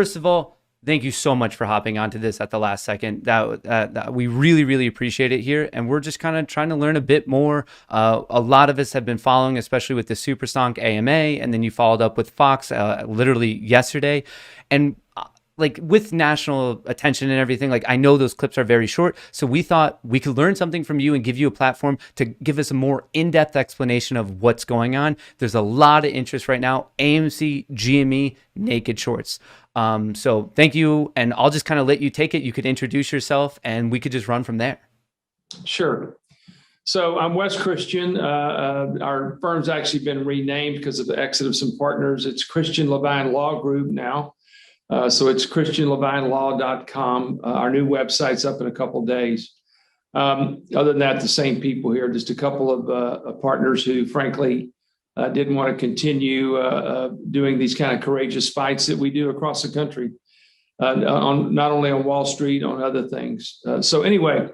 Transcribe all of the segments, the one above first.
first of all, thank you so much for hopping onto this at the last second. That we really, really appreciate it here. And we're just kind of trying to learn a bit more. A lot of us have been following, especially with the Superstonk AMA, and then you followed up with Fox literally yesterday. And like with national attention and everything, like I know those clips are very short. So we thought we could learn something from you and give you a platform to give us a more in-depth explanation of what's going on. There's a lot of interest right now. AMC, GME, naked shorts. So thank you. And I'll just kind of let you take it. You could introduce yourself and we could just run from there. Sure. So I'm Wes Christian. Our firm's actually been renamed because of the exit of some partners. It's Christian Levine Law Group now. So it's christianlevinelaw.com. Our new website's up in a couple of days. Other than that, the same people here, just a couple of partners who frankly didn't want to continue doing these kind of courageous fights that we do across the country, on not only on Wall Street, on other things. So anyway,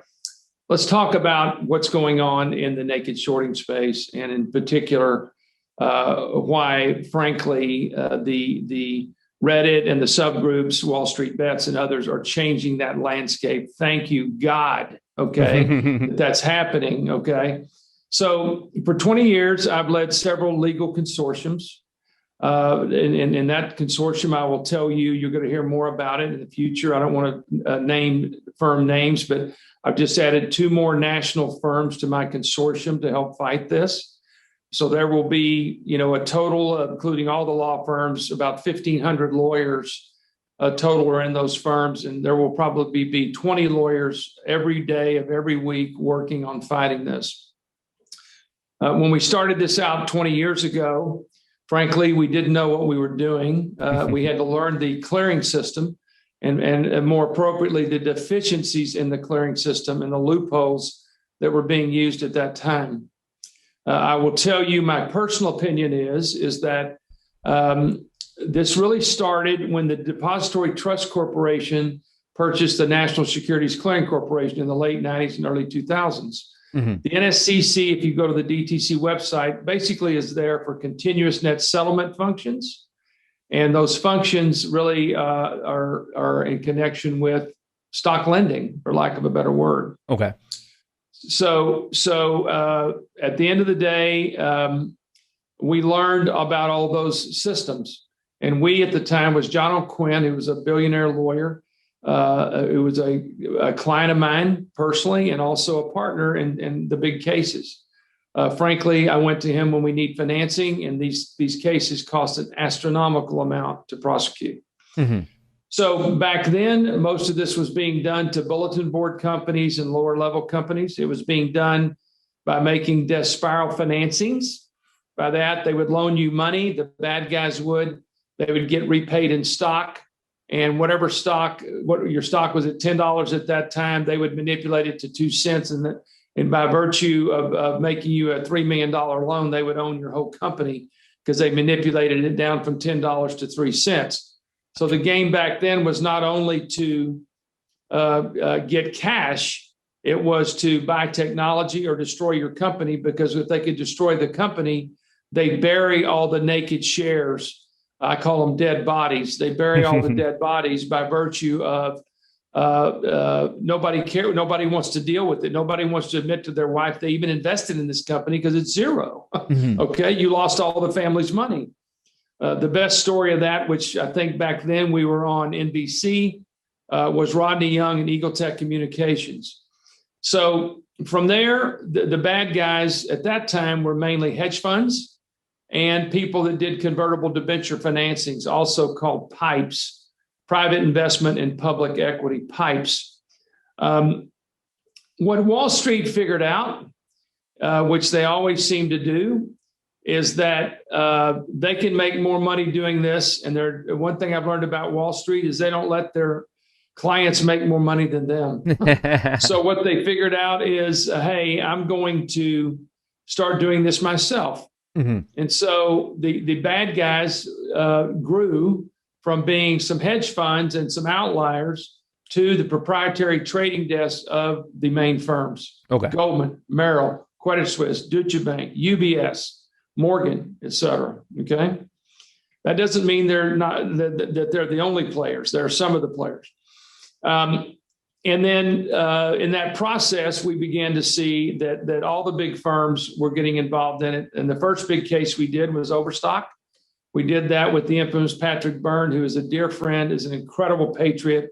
let's talk about what's going on in the naked shorting space, and in particular, why, frankly, the Reddit and the subgroups, Wall Street Bets and others are changing that landscape. Thank you, God. Okay, that's happening. Okay. So for 20 years, I've led several legal consortiums. In that consortium, I will tell you, you're going to hear more about it in the future. I don't want to name firm names, but I've just added 2 more national firms to my consortium to help fight this. So there will be, a total, including all the law firms, about 1,500 lawyers total are in those firms. And there will probably be 20 lawyers every day of every week working on fighting this. When we started this out 20 years ago, frankly, we didn't know what we were doing. We had to learn the clearing system and more appropriately, the deficiencies in the clearing system and the loopholes that were being used at that time. I will tell you my personal opinion is that this really started when the Depository Trust Corporation purchased the National Securities Clearing Corporation in the late 90s and early 2000s. Mm-hmm. The NSCC, if you go to the DTC website, basically is there for continuous net settlement functions. And those functions really are in connection with stock lending, for lack of a better word. Okay. So at the end of the day, we learned about all those systems. And we at the time was John O'Quinn, who was a billionaire lawyer, who was a client of mine personally, and also a partner in the big cases. Frankly, I went to him when we need financing, and these cases cost an astronomical amount to prosecute. Mm-hmm. So back then, most of this was being done to bulletin board companies and lower level companies. It was being done by making death spiral financings. By that, they would loan you money. The bad guys would. They would get repaid in stock. And whatever stock, what your stock was at $10 at that time, they would manipulate it to 2 cents. And by virtue of making you a $3 million loan, they would own your whole company because they manipulated it down from $10 to 3 cents. So the game back then was not only to get cash, it was to buy technology or destroy your company, because if they could destroy the company, they bury all the naked shares. I call them dead bodies. They bury all the dead bodies by virtue of nobody cares. Nobody wants to deal with it. Nobody wants to admit to their wife they even invested in this company because it's zero. Mm-hmm. Okay, you lost all the family's money. The best story of that, which I think back then we were on NBC, was Rodney Young and Eagle Tech Communications. So from there, the bad guys at that time were mainly hedge funds and people that did convertible debenture financings, also called PIPEs, private investment in public equity PIPEs. What Wall Street figured out, which they always seem to do, is that they can make more money doing this. And one thing I've learned about Wall Street is they don't let their clients make more money than them. So what they figured out is, hey, I'm going to start doing this myself. Mm-hmm. And so the bad guys grew from being some hedge funds and some outliers to the proprietary trading desks of the main firms. Okay. Goldman, Merrill, Credit Suisse, Deutsche Bank, UBS, Morgan, et cetera. Okay. That doesn't mean they're not that they're the only players. There are some of the players. And then in that process, we began to see that all the big firms were getting involved in it. And the first big case we did was Overstock. We did that with the infamous Patrick Byrne, who is a dear friend, is an incredible patriot.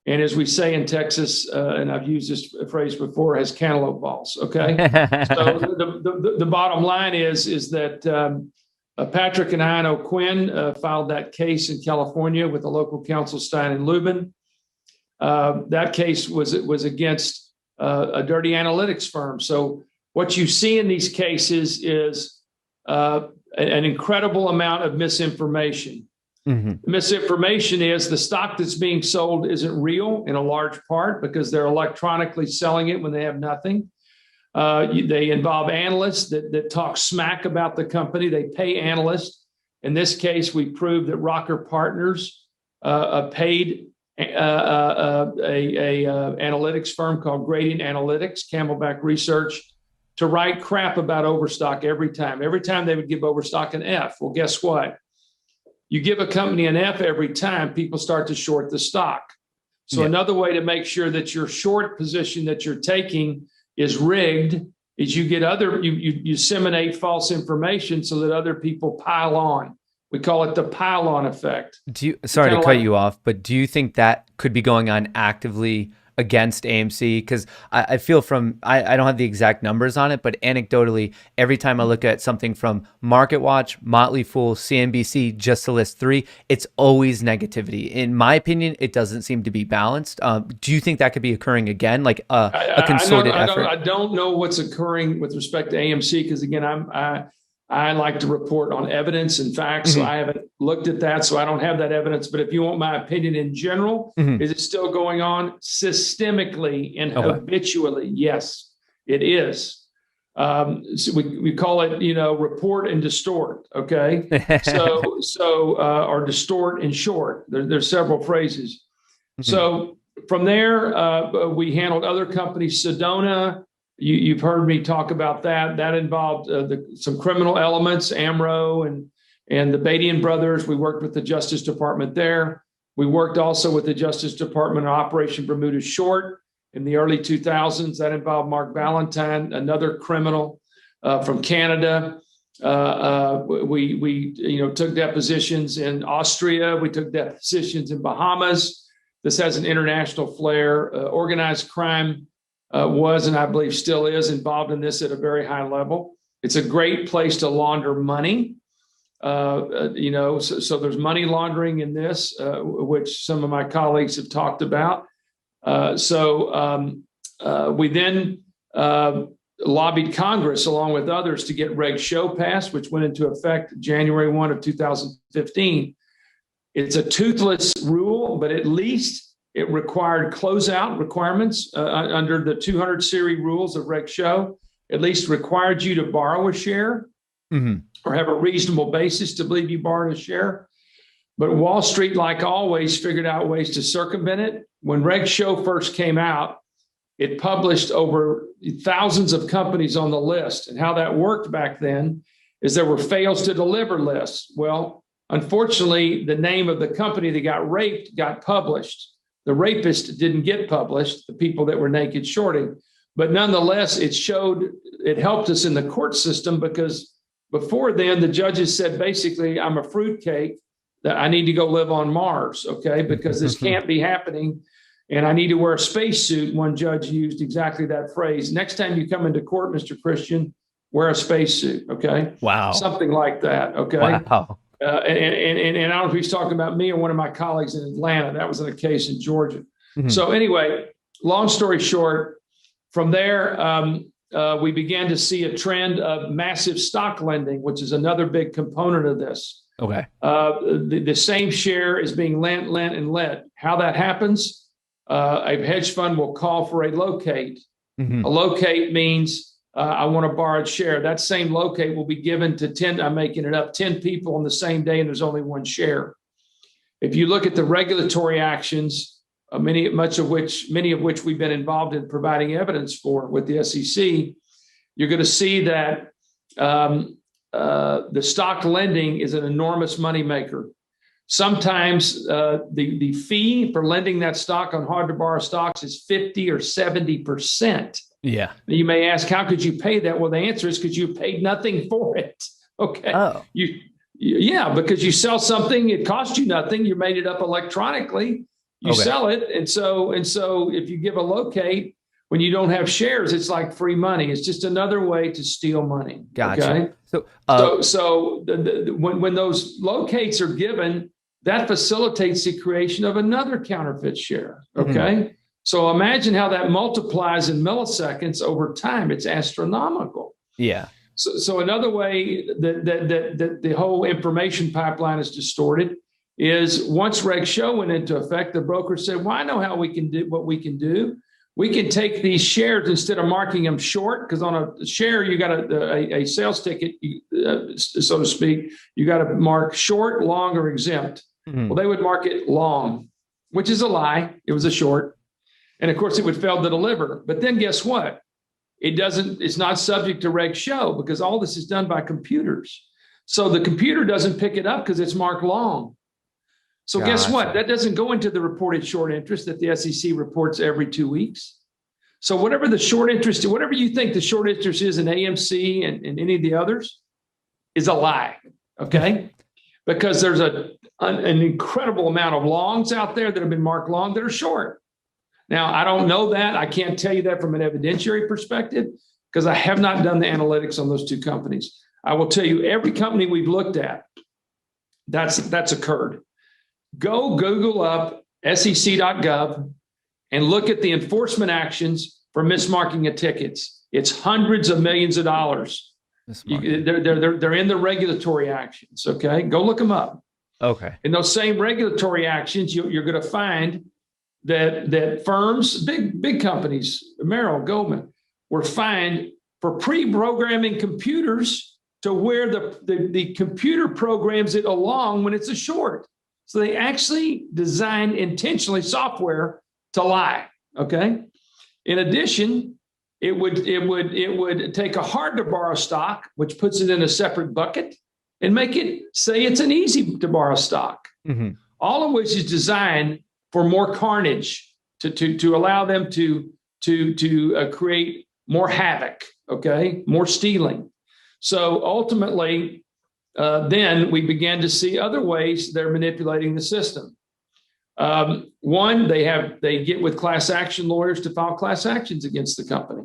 And as we say in Texas, and I've used this phrase before, has cantaloupe balls. Okay. So the bottom line is that Patrick and I know Quinn filed that case in California with the local counsel Stein and Lubin. That case was against a dirty analytics firm. So what you see in these cases is an incredible amount of misinformation. Mm-hmm. Misinformation is the stock that's being sold isn't real in a large part because they're electronically selling it when they have nothing. They involve analysts that talk smack about the company. They pay analysts. In this case, we proved that Rocker Partners paid a analytics firm called Gradient Analytics, Camelback Research, to write crap about Overstock every time. Every time they would give Overstock an F. Well, guess what? You give a company an F every time, people start to short the stock. So another way to make sure that your short position that you're taking is rigged is you get you disseminate false information so that other people pile on. We call it the pile-on effect. Sorry to cut you off, but do you think that could be going on actively against AMC? Because I feel I don't have the exact numbers on it, but anecdotally, every time I look at something from MarketWatch, Motley Fool, CNBC, just to list three, it's always negativity. In my opinion, it doesn't seem to be balanced. Do you think that could be occurring again, like a concerted effort? I don't know what's occurring with respect to AMC, because again, I like to report on evidence and facts, so I haven't looked at that, so I don't have that evidence. But if you want my opinion in general, is it still going on systemically and habitually? Yes, it is. So we call it, report and distort. Okay, or distort and short. There's several phrases. So from there, we handled other companies, Sedona. You've heard me talk about that. That involved some criminal elements, Amro and the Badian brothers. We worked with the Justice Department there. We worked also with the Justice Department on Operation Bermuda Short in the early 2000s. That involved Mark Valentine, another criminal from Canada. We took depositions in Austria. We took depositions in Bahamas. This has an international flair. Organized crime was, and I believe still is, involved in this at a very high level. It's a great place to launder money. So there's money laundering in this, which some of my colleagues have talked about. We then lobbied Congress, along with others, to get Reg Show passed, which went into effect January 1 of 2015. It's a toothless rule, but at least it required closeout requirements under the 200 series rules of Reg Show. At least required you to borrow a share or have a reasonable basis to believe you borrowed a share. But Wall Street, like always, figured out ways to circumvent it. When Reg Show first came out, it published over thousands of companies on the list. And how that worked back then is there were fails to deliver lists. Well, unfortunately, the name of the company that got raped got published. The rapist didn't get published, the people that were naked shorting. But nonetheless, it helped us in the court system, because before then, the judges said, basically, I'm a fruitcake, that I need to go live on Mars, okay, because this can't be happening. And I need to wear a spacesuit. One judge used exactly that phrase. Next time you come into court, Mr. Christian, wear a spacesuit, okay? Wow. Something like that, okay? Wow. And I don't know if he's talking about me or one of my colleagues in Atlanta. That was in a case in Georgia. So anyway, long story short, from there, we began to see a trend of massive stock lending, which is another big component of this. Okay. The same share is being lent, and lent. How that happens, a hedge fund will call for a locate. A locate means I want a borrowed share. That same locate will be given to 10, I'm making it up, 10 people on the same day, and there's only one share. If you look at the regulatory actions, many of which we've been involved in providing evidence for with the SEC, you're going to see that the stock lending is an enormous moneymaker. Sometimes the fee for lending that stock on hard to borrow stocks is 50 or 70%. Yeah. You may ask, how could you pay that? Well, the answer is because you paid nothing for it. Okay. Oh. Yeah, because you sell something, it cost you nothing. You made it up electronically. You sell it. And so if you give a locate when you don't have shares, it's like free money. It's just another way to steal money. Gotcha. Okay? So when those locates are given, that facilitates the creation of another counterfeit share. Okay. So imagine how that multiplies in milliseconds over time. It's astronomical. Yeah. So another way that the whole information pipeline is distorted is once Reg Show went into effect, the broker said, well, I know how we can do what we can do. We can take these shares instead of marking them short, because on a share, you got a sales ticket, so to speak, you got to mark short, long, or exempt. Well, they would mark it long, which is a lie. It was a short. And of course, it would fail to deliver. But then guess what? It's not subject to Reg Show because all this is done by computers. So the computer doesn't pick it up because it's marked long. So guess what? That doesn't go into the reported short interest that the SEC reports every 2 weeks. So whatever the short interest, whatever you think the short interest is in AMC and any of the others is a lie, okay? Because there's an incredible amount of longs out there that have been marked long that are short. Now, I don't know that. I can't tell you that from an evidentiary perspective because I have not done the analytics on those two companies. I will tell you every company we've looked at, that's occurred. Go Google up sec.gov and look at the enforcement actions for mismarking of tickets. It's hundreds of millions of dollars. They're in the regulatory actions, okay? Go look them up. Okay. In those same regulatory actions, you're going to find that firms, big companies, Merrill, Goldman, were fined for pre-programming computers to where the computer programs it along when it's a short. So they actually designed intentionally software to lie. Okay. In addition, it would take a hard to borrow stock, which puts it in a separate bucket, and make it say it's an easy to borrow stock. All of which is designed for more carnage to allow them to create more havoc. Okay, more stealing. So ultimately, then we began to see other ways they're manipulating the system. One, they get with class action lawyers to file class actions against the company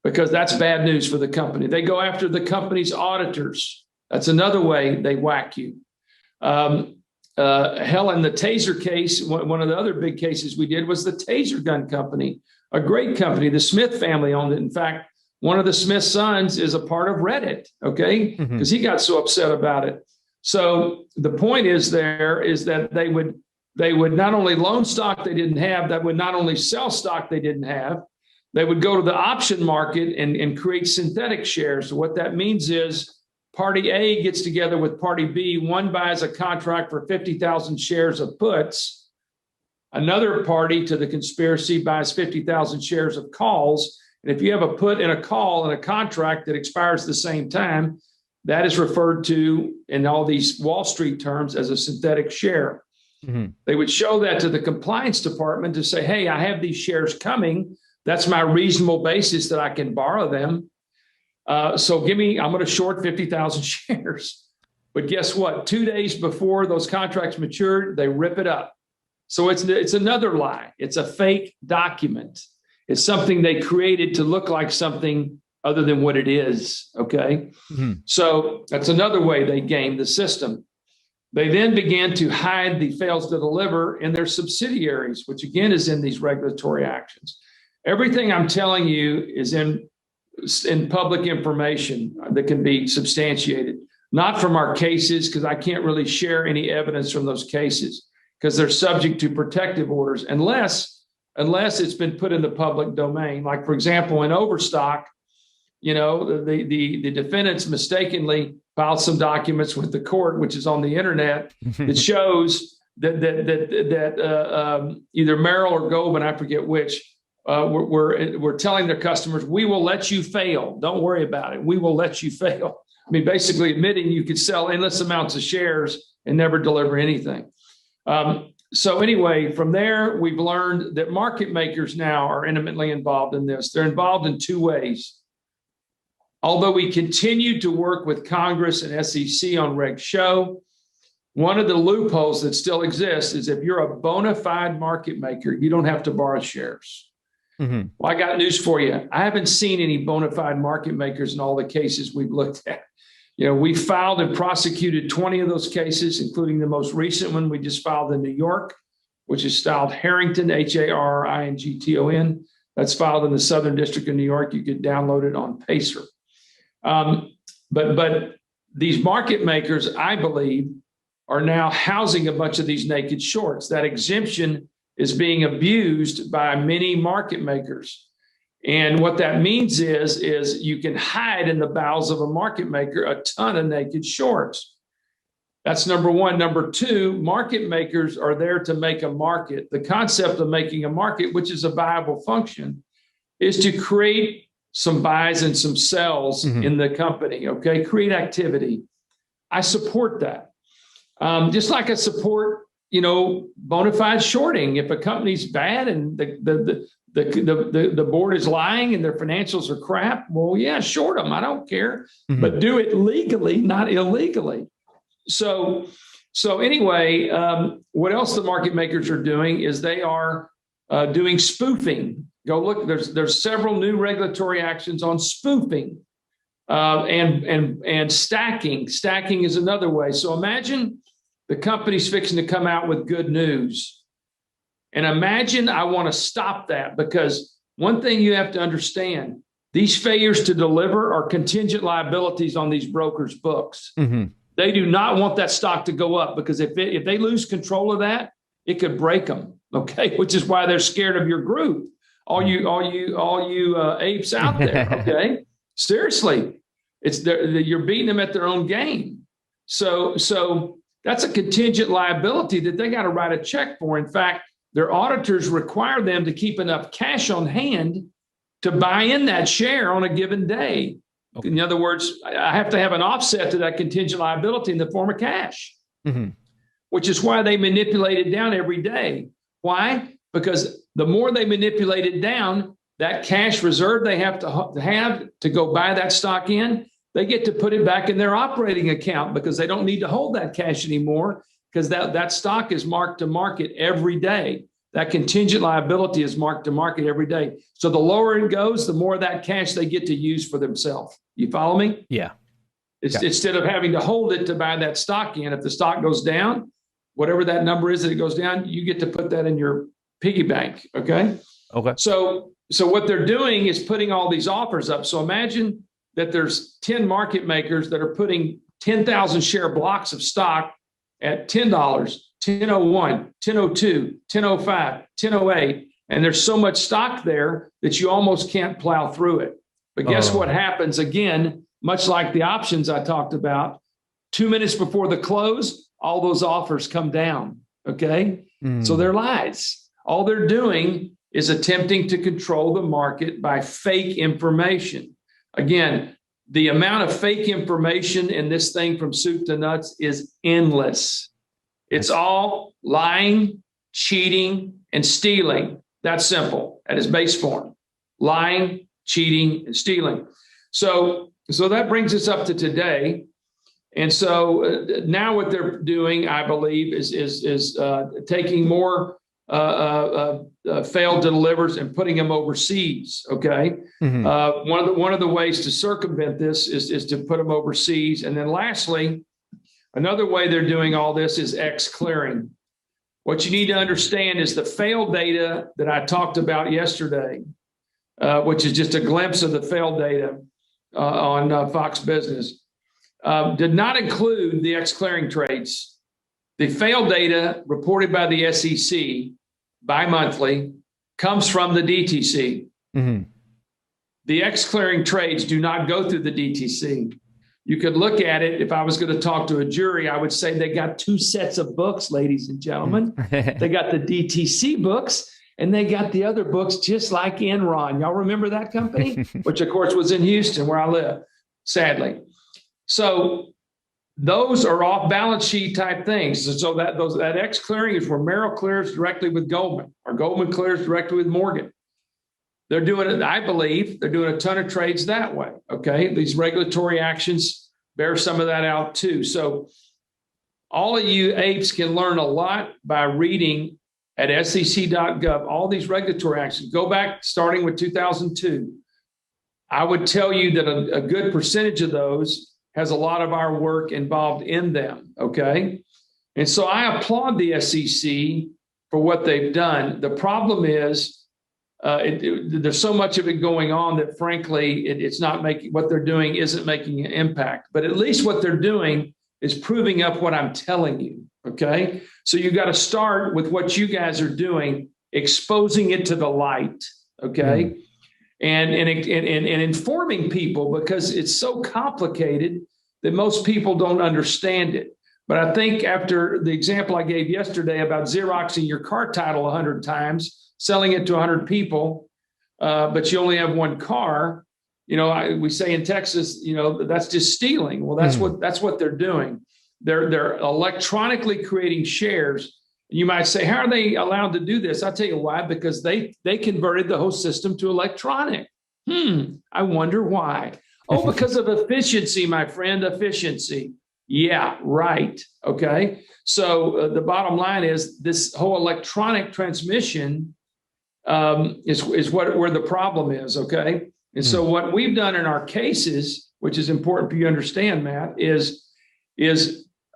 because that's bad news for the company. They go after the company's auditors. That's another way they whack you. Hell, in the Taser case, one of the other big cases we did was the Taser gun company, a great company. The Smith family owned it. In fact, one of the Smith sons is a part of Reddit, okay? Because he got so upset about it. So the point is that they would not only loan stock they didn't have, that would not only sell stock they didn't have, they would go to the option market and create synthetic shares. So what that means is Party A gets together with Party B. One buys a contract for 50,000 shares of puts. Another party to the conspiracy buys 50,000 shares of calls. And if you have a put and a call in a contract that expires at the same time, that is referred to in all these Wall Street terms as a synthetic share. They would show that to the compliance department to say, hey, I have these shares coming. That's my reasonable basis that I can borrow them. So I'm going to short 50,000 shares. But guess what? 2 days before those contracts matured, they rip it up. So it's another lie. It's a fake document. It's something they created to look like something other than what it is. Okay. So that's another way they gamed the system. They then began to hide the fails to deliver in their subsidiaries, which again is in these regulatory actions. Everything I'm telling you is in public information that can be substantiated, not from our cases, because I can't really share any evidence from those cases because they're subject to protective orders unless it's been put in the public domain. Like, for example, in Overstock, the defendants mistakenly filed some documents with the court, which is on the internet, that shows that either Merrill or Goldman, I forget which, we're telling their customers, we will let you fail. Don't worry about it. We will let you fail. I mean, basically admitting you could sell endless amounts of shares and never deliver anything. So anyway, from there, we've learned that market makers now are intimately involved in this. They're involved in two ways. Although we continue to work with Congress and SEC on Reg Show, one of the loopholes that still exists is if you're a bona fide market maker, you don't have to borrow shares. Mm-hmm. Well, I got news for you. I haven't seen any bona fide market makers in all the cases we've looked at. We filed and prosecuted 20 of those cases, including the most recent one we just filed in New York, which is styled Harrington, Harington. That's filed in the Southern District of New York. You could download it on Pacer. But these market makers, I believe, are now housing a bunch of these naked shorts. That exemption is being abused by many market makers. And what that means is you can hide in the bowels of a market maker a ton of naked shorts. That's number one. Number two, market makers are there to make a market. The concept of making a market, which is a viable function, is to create some buys and some sells in the company, okay? Create activity. I support that. Just like I support, bona fide shorting. If a company's bad and the board is lying and their financials are crap, well, yeah, short them. I don't care, but do it legally, not illegally. So anyway, what else the market makers are doing is they are doing spoofing. Go look. There's several new regulatory actions on spoofing and stacking. Stacking is another way. So imagine the company's fixing to come out with good news. And imagine I want to stop that, because one thing you have to understand, these failures to deliver are contingent liabilities on these brokers' books. They do not want that stock to go up, because if they lose control of that, it could break them. Okay, which is why they're scared of your group. All you apes out there. Okay, seriously, you're beating them at their own game. So that's a contingent liability that they got to write a check for. In fact, their auditors require them to keep enough cash on hand to buy in that share on a given day. Okay. In other words, I have to have an offset to that contingent liability in the form of cash, which is why they manipulate it down every day. Why? Because the more they manipulate it down, that cash reserve they have to go buy that stock in, they get to put it back in their operating account, because they don't need to hold that cash anymore, because that stock is marked to market every day. That contingent liability is marked to market every day. So the lower it goes, the more of that cash they get to use for themselves. You follow me? Yeah. Instead of having to hold it to buy that stock in, if the stock goes down, whatever that number is that it goes down, you get to put that in your piggy bank. Okay. So what they're doing is putting all these offers up. So imagine that there's 10 market makers that are putting 10,000 share blocks of stock at $10, $10.01, $10.02, $10.05, $10.08. And there's so much stock there that you almost can't plow through it. But guess what happens again, much like the options I talked about, 2 minutes before the close, all those offers come down. Okay. So they're lies. All they're doing is attempting to control the market by fake information. Again, the amount of fake information in this thing from soup to nuts is endless. It's all lying, cheating, and stealing. That's simple at its base form. Lying, cheating, and stealing. So that brings us up to today. And so now what they're doing, I believe, is taking more failed delivers and putting them overseas. Okay. One of the ways to circumvent this is to put them overseas. And then lastly, another way they're doing all this is X clearing. What you need to understand is the failed data that I talked about yesterday, which is just a glimpse of the failed data on Fox Business, did not include the X clearing trades. The failed data reported by the SEC bi-monthly comes from the DTC. The X clearing trades do not go through the DTC. You could look at it. If I was going to talk to a jury, I would say they got two sets of books, ladies and gentlemen. They got the DTC books and they got the other books, just like Enron. Y'all remember that company? Which of course was in Houston, where I live, sadly. So those are off balance sheet type things. And so that X clearing is where Merrill clears directly with Goldman, or Goldman clears directly with Morgan. They're doing it, I believe, they're doing a ton of trades that way. Okay. These regulatory actions bear some of that out too. So all of you apes can learn a lot by reading at sec.gov, all these regulatory actions. Go back starting with 2002. I would tell you that a good percentage of those has a lot of our work involved in them. Okay. And so I applaud the SEC for what they've done. The problem is, there's so much of it going on that frankly, it's not making, what they're doing isn't making an impact, but at least what they're doing is proving up what I'm telling you. Okay. So you got to start with what you guys are doing, exposing it to the light. Okay. And informing people, because it's so complicated that most people don't understand it. But I think after the example I gave yesterday about Xeroxing your car title 100 times, selling it to 100 people, but you only have one car, we say in Texas, that's just stealing. Well, that's what they're doing. They're electronically creating shares. You might say, how are they allowed to do this? I'll tell you why, because they converted the whole system to electronic. I wonder why. Oh, because of efficiency, my friend, efficiency. Yeah, right. Okay. So the bottom line is this whole electronic transmission is where the problem is. Okay. And so what we've done in our cases, which is important for you to understand, Matt, is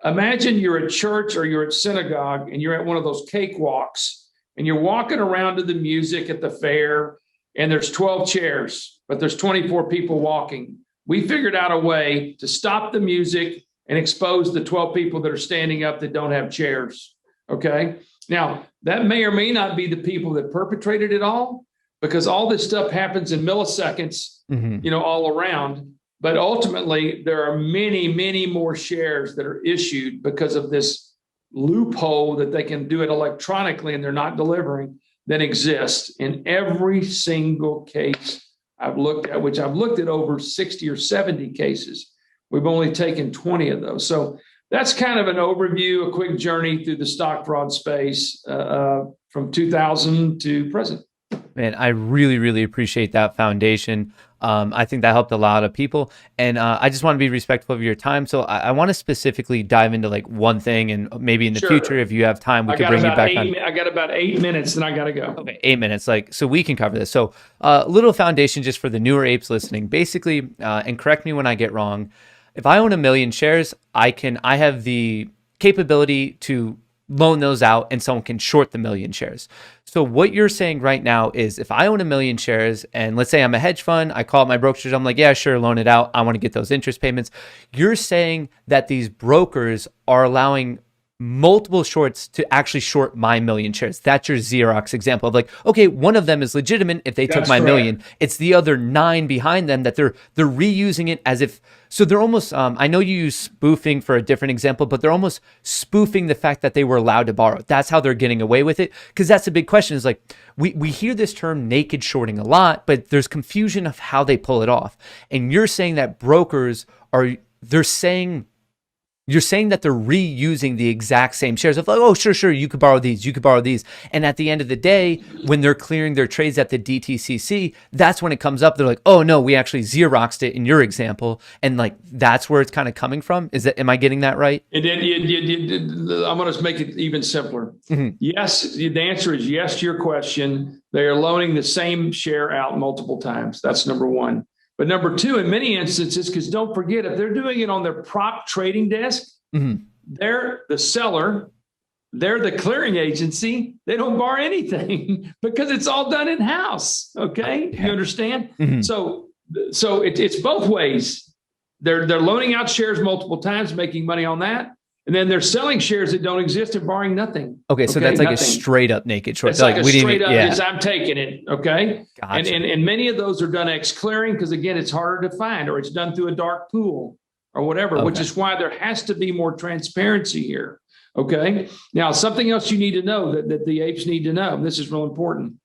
imagine you're at church or you're at synagogue and you're at one of those cakewalks and you're walking around to the music at the fair and there's 12 chairs, but there's 24 people walking. We figured out a way to stop the music and expose the 12 people that are standing up that don't have chairs. Okay. Now, that may or may not be the people that perpetrated it all, because all this stuff happens in milliseconds, all around. But ultimately, there are many, many more shares that are issued because of this loophole that they can do it electronically and they're not delivering, that exists in every single case I've looked at, which I've looked at over 60 or 70 cases. We've only taken 20 of those. So that's kind of an overview, a quick journey through the stock fraud space from 2000 to present. Man, I really, really appreciate that foundation. I think that helped a lot of people. And I just want to be respectful of your time. So I want to specifically dive into like one thing, and maybe in the future, if you have time, we can bring you back on. I got about 8 minutes and I got to go. Okay, 8 minutes. So we can cover this. So a little foundation just for the newer apes listening. Basically, and correct me when I get wrong, if I own 1 million shares, I have the capability to loan those out and someone can short the 1 million shares. So what you're saying right now is if I own 1 million shares and let's say I'm a hedge fund, I call up my brokerage, I'm like, yeah, sure, loan it out. I want to get those interest payments. You're saying that these brokers are allowing multiple shorts to actually short my 1 million shares. That's your Xerox example of like, okay, one of them is legitimate if they took my 1 million. It's the other 9 behind them that they're reusing it as if, so they're almost, I know you use spoofing for a different example, but they're almost spoofing the fact that they were allowed to borrow. That's how they're getting away with it. Because that's the big question is like, we hear this term naked shorting a lot, but there's confusion of how they pull it off. And you're saying that brokers you're saying that they're reusing the exact same shares of like, oh, sure, you could borrow these, you could borrow these. And at the end of the day, when they're clearing their trades at the DTCC, that's when it comes up. They're like, oh no, we actually Xeroxed it in your example. And like, that's where it's kind of coming from. Am I getting that right? And then I'm going to make it even simpler. Yes. The answer is yes to your question. They are loaning the same share out multiple times. That's number one. But number two, in many instances, because don't forget, if they're doing it on their prop trading desk, they're the seller, they're the clearing agency. They don't borrow anything because it's all done in-house. Okay, you understand? So it's both ways. They're loaning out shares multiple times, making money on that. And then they're selling shares that don't exist and borrowing nothing. Okay, so that's like nothing. A straight up naked short. It's like a straight up, is I'm taking it, okay? Gotcha. And many of those are done ex-clearing because, again, it's harder to find, or it's done through a dark pool or whatever, which is why there has to be more transparency here, okay? Now, something else you need to know that the apes need to know, and this is real important.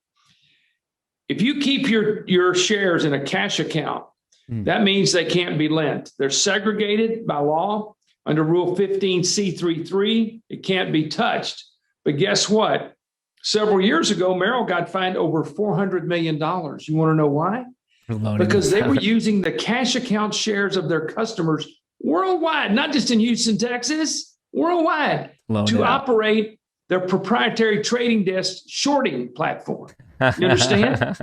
If you keep your shares in a cash account, That means they can't be lent. They're segregated by law under Rule 15C33. It can't be touched. But guess what? Several years ago, Merrill got fined over $400 million. You want to know why? Because they were using the cash account shares of their customers worldwide, not just in Houston, Texas, worldwide, to operate their proprietary trading desk shorting platform. You understand?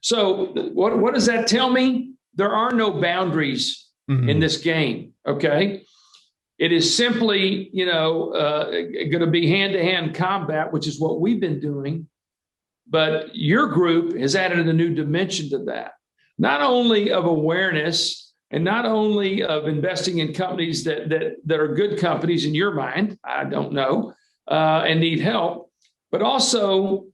So what does that tell me? There are no boundaries in this game, okay? It is simply, going to be hand-to-hand combat, which is what we've been doing. But your group has added a new dimension to that, not only of awareness and not only of investing in companies that are good companies in your mind, I don't know, and need help, but also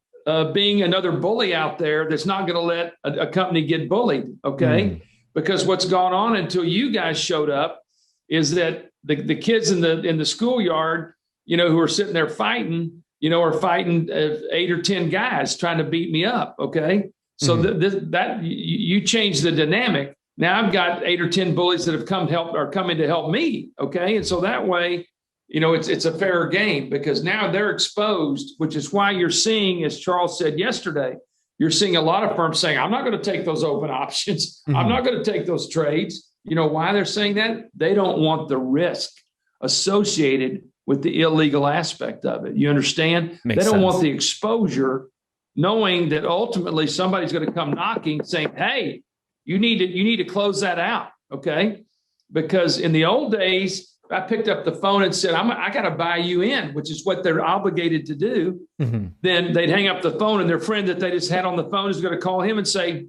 being another bully out there that's not going to let a company get bullied, okay? Because what's gone on until you guys showed up is that the kids in the schoolyard, who are sitting there fighting, are fighting 8 or 10 guys trying to beat me up, okay? So that you change the dynamic. Now I've got 8 or 10 bullies that have are coming to help me, okay? And so that way, it's a fair game because now they're exposed, which is why you're seeing, as Charles said yesterday, you're seeing a lot of firms saying, I'm not going to take those open options. I'm not going to take those trades. You know why they're saying that? They don't want the risk associated with the illegal aspect of it. You understand? They don't want the exposure, knowing that ultimately somebody's going to come knocking saying, hey, you need to close that out, okay? Because in the old days, I picked up the phone and said, I got to buy you in, which is what they're obligated to do. Then they'd hang up the phone and their friend that they just had on the phone is going to call him and say,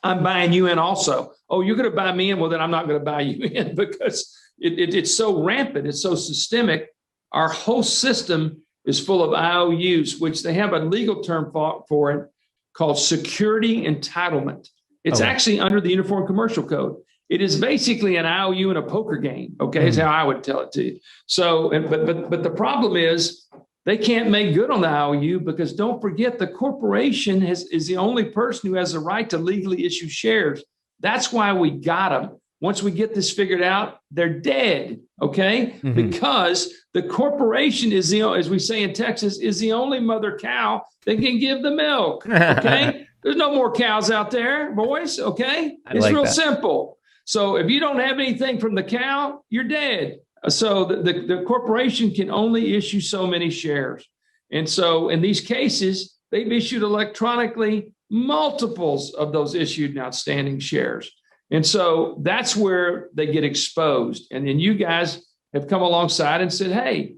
I'm buying you in also. Oh, you're going to buy me in? Well, then I'm not going to buy you in because it's so rampant. It's so systemic. Our whole system is full of IOUs, which they have a legal term for it called security entitlement. It's actually under the Uniform Commercial Code. It is basically an IOU in a poker game, okay, is how I would tell it to you. So, but the problem is they can't make good on the IOU because don't forget the corporation is the only person who has the right to legally issue shares. That's why we got them. Once we get this figured out, they're dead, okay? Because the corporation is as we say in Texas, is the only mother cow that can give the milk, okay? There's no more cows out there, boys, okay? It's real simple. So if you don't have anything from the cow, you're dead. So the corporation can only issue so many shares. And so in these cases, they've issued electronically multiples of those issued and outstanding shares. And so that's where they get exposed. And then you guys have come alongside and said, hey,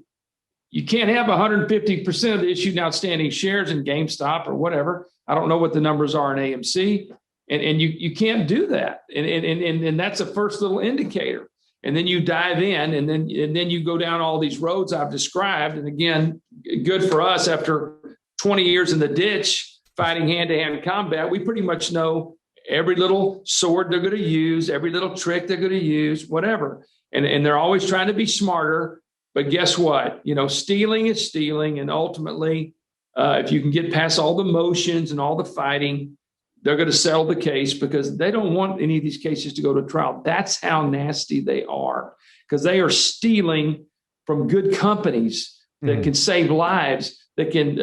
you can't have 150% of the issued and outstanding shares in GameStop or whatever. I don't know what the numbers are in AMC. And you can't do that. And that's a first little indicator. And then you dive in and then you go down all these roads I've described. And again, good for us after 20 years in the ditch fighting hand-to-hand combat, we pretty much know every little sword they're going to use, every little trick they're going to use, whatever. And they're always trying to be smarter. But guess what? Stealing is stealing. And ultimately, if you can get past all the motions and all the fighting, they're going to settle the case because they don't want any of these cases to go to trial. That's how nasty they are because they are stealing from good companies that can save lives, that can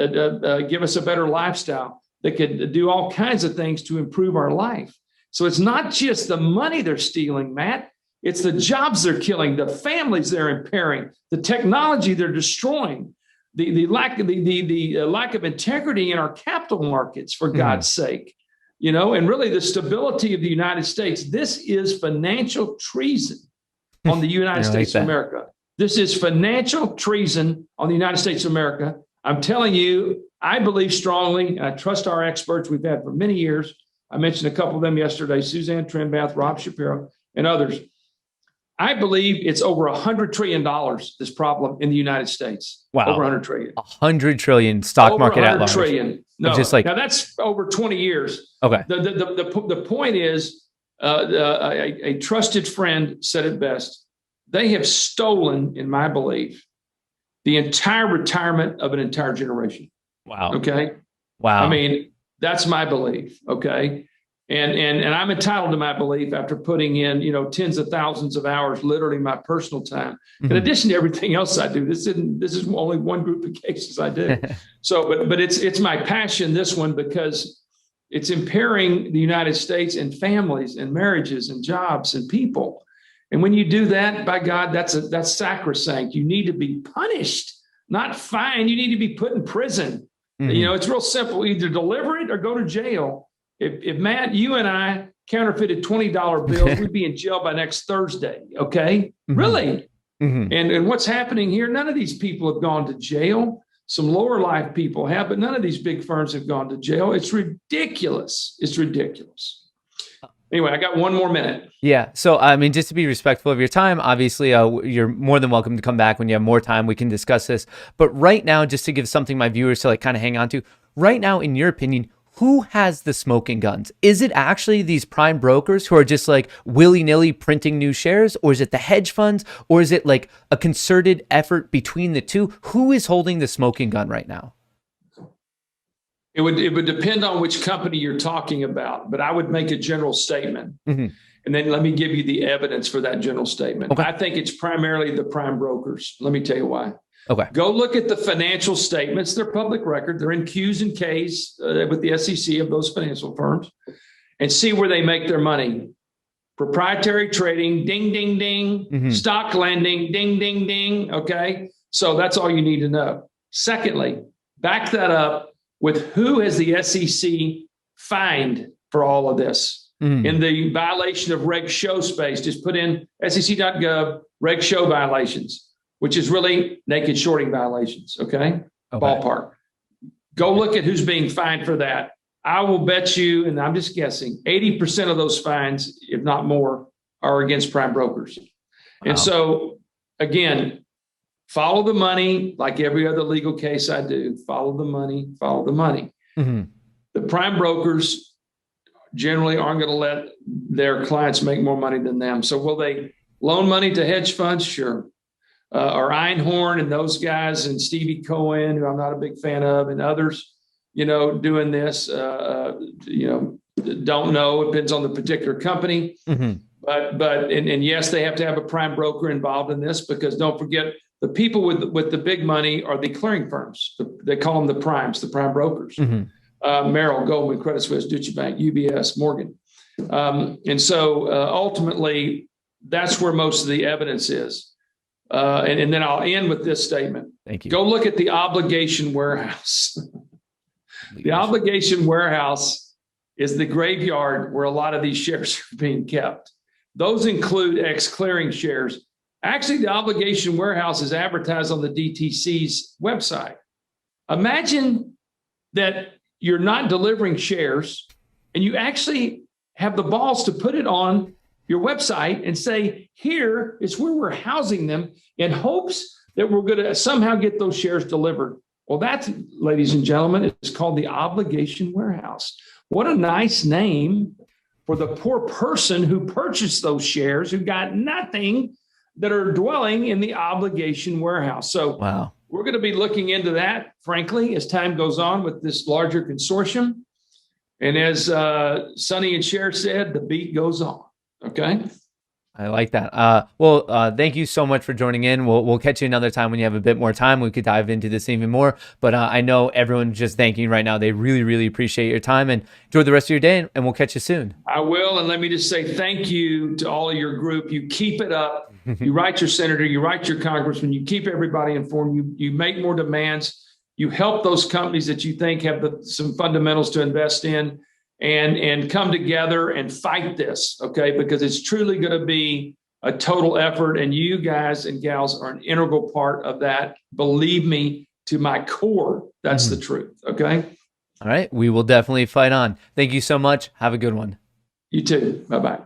give us a better lifestyle, that can do all kinds of things to improve our life. So it's not just the money they're stealing, Matt. It's the jobs they're killing, the families they're impairing, the technology they're destroying, the lack of integrity in our capital markets, for God's sake. And really the stability of the United States. This is financial treason on the United States of America. This is financial treason on the United States of America. I'm telling you, I believe strongly, and I trust our experts we've had for many years. I mentioned a couple of them yesterday, Suzanne Trimbath, Rob Shapiro, and others. I believe it's over $100 trillion, this problem in the United States. Wow. Over $100 trillion. 100 trillion stock market at large. Trillion. No, just now that's over 20 years. Okay. The point is, a trusted friend said it best. They have stolen, in my belief, the entire retirement of an entire generation. Wow. Okay. Wow. I mean, that's my belief. Okay. And I'm entitled to my belief after putting in, tens of thousands of hours, literally my personal time. In addition to everything else I do, this is only one group of cases I do. So, but it's my passion, this one, because it's impairing the United States and families and marriages and jobs and people. And when you do that, by God, that's sacrosanct. You need to be punished, not fined. You need to be put in prison. It's real simple. Either deliver it or go to jail. If Matt, you and I counterfeited $20 bills, we'd be in jail by next Thursday. Okay. Really? And what's happening here? None of these people have gone to jail. Some lower life people have, but none of these big firms have gone to jail. It's ridiculous. It's ridiculous. Anyway, I got one more minute. Yeah. So, I mean, just to be respectful of your time, obviously, you're more than welcome to come back when you have more time. We can discuss this. But right now, just to give something my viewers to kind of hang on to, right now, in your opinion, who has the smoking guns? Is it actually these prime brokers who are just like willy-nilly printing new shares? Or is it the hedge funds? Or is it like a concerted effort between the two? Who is holding the smoking gun right now? It would depend on which company you're talking about, but I would make a general statement. And then let me give you the evidence for that general statement. Okay. I think it's primarily the prime brokers. Let me tell you why. Okay. Go look at the financial statements. They're public record. They're in Q's and K's with the SEC of those financial firms, and see where they make their money. Proprietary trading, ding, ding, ding. Stock lending, ding, ding, ding. Okay. So that's all you need to know. Secondly, back that up with who has the SEC fined for all of this. In the violation of Reg Show space, just put in sec.gov, Reg Show violations, which is really naked shorting violations, okay? Ballpark. Go look at who's being fined for that. I will bet you, and I'm just guessing, 80% of those fines, if not more, are against prime brokers. Wow. And so, again, follow the money like every other legal case I do. Follow the money, follow the money. The prime brokers generally aren't going to let their clients make more money than them. So will they loan money to hedge funds? Sure. Or Einhorn and those guys and Stevie Cohen, who I'm not a big fan of, and others, doing this, don't know. It depends on the particular company. But yes, they have to have a prime broker involved in this, because don't forget, the people with the big money are the clearing firms. They call them the primes, the prime brokers. Merrill, Goldman, Credit Suisse, Deutsche Bank, UBS, Morgan. And so ultimately, that's where most of the evidence is. And then I'll end with this statement. Thank you. Go look at the obligation warehouse. The obligation warehouse is the graveyard where a lot of these shares are being kept. Those include ex-clearing shares. Actually, the obligation warehouse is advertised on the DTC's website. Imagine that you're not delivering shares and you actually have the balls to put it on your website and say, here is where we're housing them in hopes that we're going to somehow get those shares delivered. Well, that, ladies and gentlemen, is called the obligation warehouse. What a nice name for the poor person who purchased those shares, who got nothing, that are dwelling in the obligation warehouse. So wow. We're going to be looking into that, frankly, as time goes on with this larger consortium. And as Sonny and Cher said, the beat goes on. Okay. I like that. Thank you so much for joining in. We'll catch you another time when you have a bit more time. We could dive into this even more, but I know everyone's just thanking you right now. They really, really appreciate your time, and enjoy the rest of your day, and we'll catch you soon. I will. And let me just say thank you to all of your group. You keep it up. You write your senator, you write your congressman, you keep everybody informed. You make more demands. You help those companies that you think have some fundamentals to invest in. And come together and fight this, okay? Because it's truly going to be a total effort, and you guys and gals are an integral part of that. Believe me, to my core, that's the truth, okay? All right, we will definitely fight on. Thank you so much. Have a good one. You too. Bye-bye.